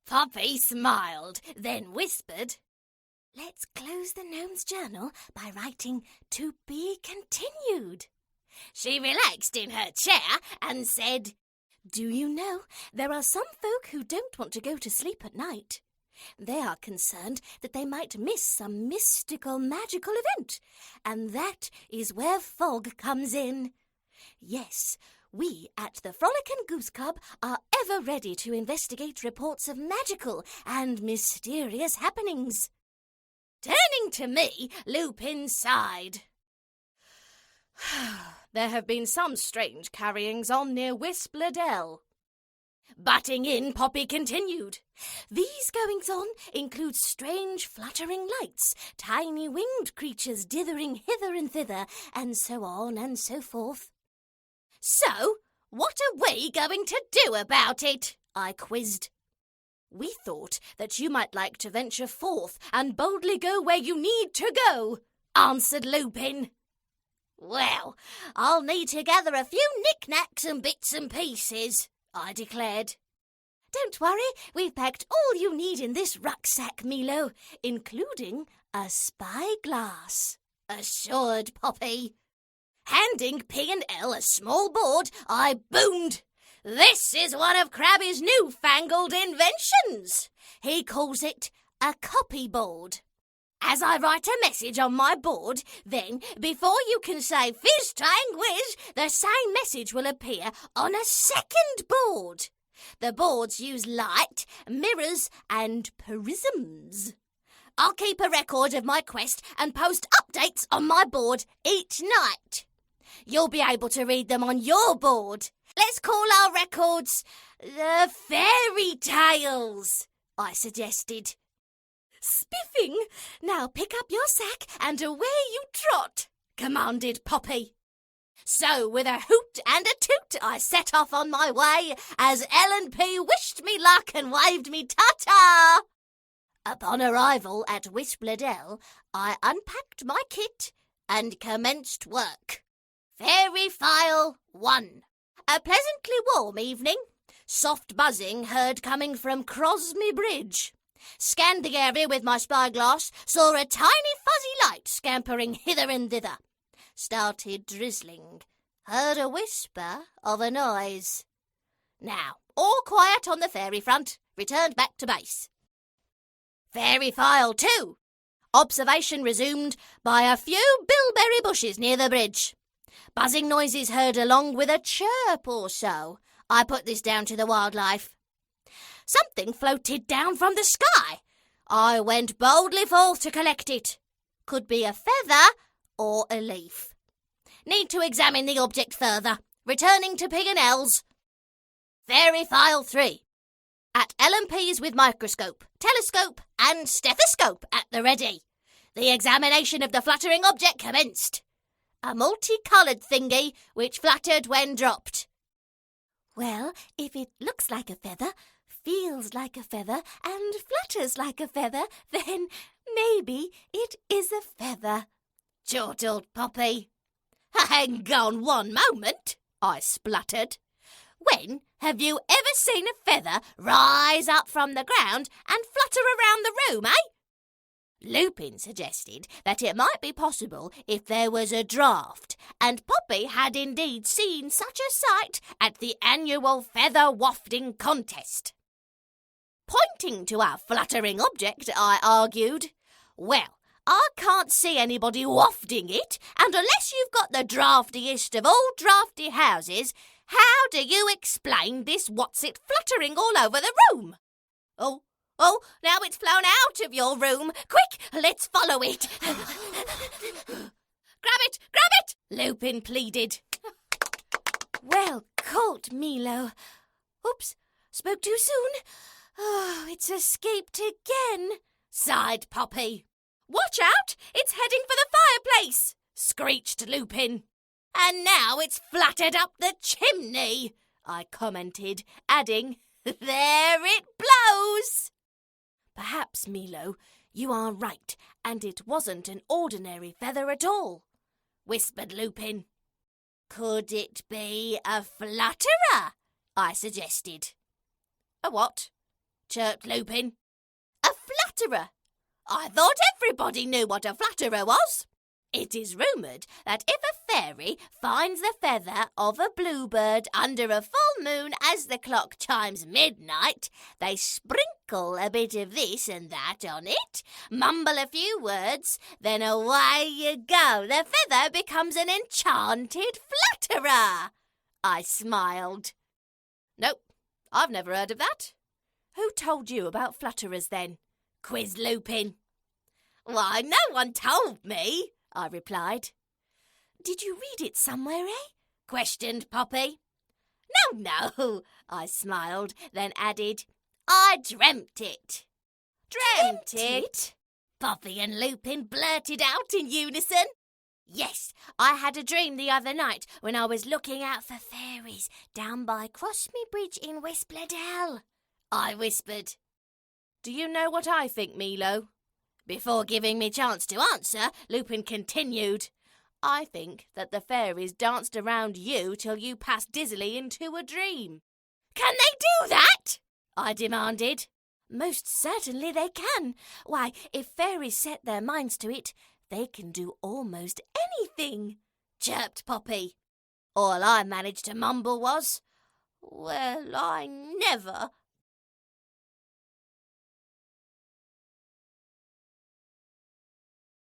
Poppy smiled, then whispered, "Let's close the gnome's journal by writing 'To be continued.'" She relaxed in her chair and said, "Do you know, there are some folk who don't want to go to sleep at night. They are concerned that they might miss some mystical, magical event, and that is where fog comes in. Yes, we at the Frolic and Goose Club are ever ready to investigate reports of magical and mysterious happenings." Turning to me, Lupin sighed. "There have been some strange carryings on near Wispledell." Butting in, Poppy continued, "These goings-on include strange fluttering lights, tiny winged creatures dithering hither and thither, and so on and so forth." "So, what are we going to do about it?" I quizzed. "We thought that you might like to venture forth and boldly go where you need to go," answered Lupin. "Well, I'll need to gather a few knick-knacks and bits and pieces," I declared. "Don't worry, we've packed all you need in this rucksack, Melo, including a spyglass," assured Poppy. Handing P and L a small board, I boomed, "This is one of Krabby's newfangled inventions. He calls it a copyboard. As I write a message on my board, then, before you can say fizz tang whiz, the same message will appear on a second board. The boards use light, mirrors, and prisms. I'll keep a record of my quest and post updates on my board each night. You'll be able to read them on your board. Let's call our records the Fairy Tales," I suggested. "Spiffing! Now pick up your sack and away you trot," commanded Poppy. So, with a hoot and a toot, I set off on my way as L&P wished me luck and waved me ta-ta. Upon arrival at Wispledell, I unpacked my kit and commenced work. Fairy File 1. A pleasantly warm evening. Soft buzzing heard coming from Crosby Bridge. Scanned the area with my spyglass, saw a tiny fuzzy light scampering hither and thither. Started drizzling. Heard a whisper of a noise. Now, all quiet on the fairy front. Returned back to base. Fairy File 2. Observation resumed by a few bilberry bushes near the bridge. Buzzing noises heard along with a chirp or so. I put this down to the wildlife. Something floated down from the sky. I went boldly forth to collect it. Could be a feather or a leaf. Need to examine the object further. Returning to Pig and L's. Fairy File 3. At L&P's with microscope, telescope and stethoscope at the ready. The examination of the fluttering object commenced. A multicoloured thingy which fluttered when dropped. Well, if it looks like a feather, feels like a feather and flutters like a feather, then maybe it is a feather, chortled Poppy. Hang on one moment, I spluttered. When have you ever seen a feather rise up from the ground and flutter around the room, eh? Lupin suggested that it might be possible if there was a draft, and Poppy had indeed seen such a sight at the annual feather wafting contest. Pointing to our fluttering object, I argued, "Well, I can't see anybody wafting it, and unless you've got the draftiest of all drafty houses, how do you explain this what's-it fluttering all over the room? Oh, now it's flown out of your room. Quick, let's follow it." Grab it, Lupin pleaded. Well caught, Melo. Oops, spoke too soon. Oh, it's escaped again, sighed Poppy. Watch out, it's heading for the fireplace, screeched Lupin. And now it's fluttered up the chimney, I commented, adding, there it blows. Perhaps, Melo, you are right, and it wasn't an ordinary feather at all, whispered Lupin. Could it be a flutterer? I suggested. A what? chirped Lupin. A flatterer! I thought everybody knew what a flatterer was. It is rumoured that if a fairy finds the feather of a bluebird under a full moon as the clock chimes midnight, they sprinkle a bit of this and that on it, mumble a few words, then away you go. The feather becomes an enchanted flutterer. I smiled. Nope, I've never heard of that. Who told you about flutterers then? Quizzed Lupin. Why, no one told me, I replied. Did you read it somewhere, eh? Questioned Poppy. No, I smiled, then added, I dreamt it. Dreamt it? Poppy and Lupin blurted out in unison. Yes, I had a dream the other night when I was looking out for fairies down by Crossme Bridge in Westbledell, I whispered. Do you know what I think, Melo? Before giving me chance to answer, Lupin continued. I think that the fairies danced around you till you passed dizzily into a dream. Can they do that? I demanded. Most certainly they can. Why, if fairies set their minds to it, they can do almost anything, chirped Poppy. All I managed to mumble was, well, I never.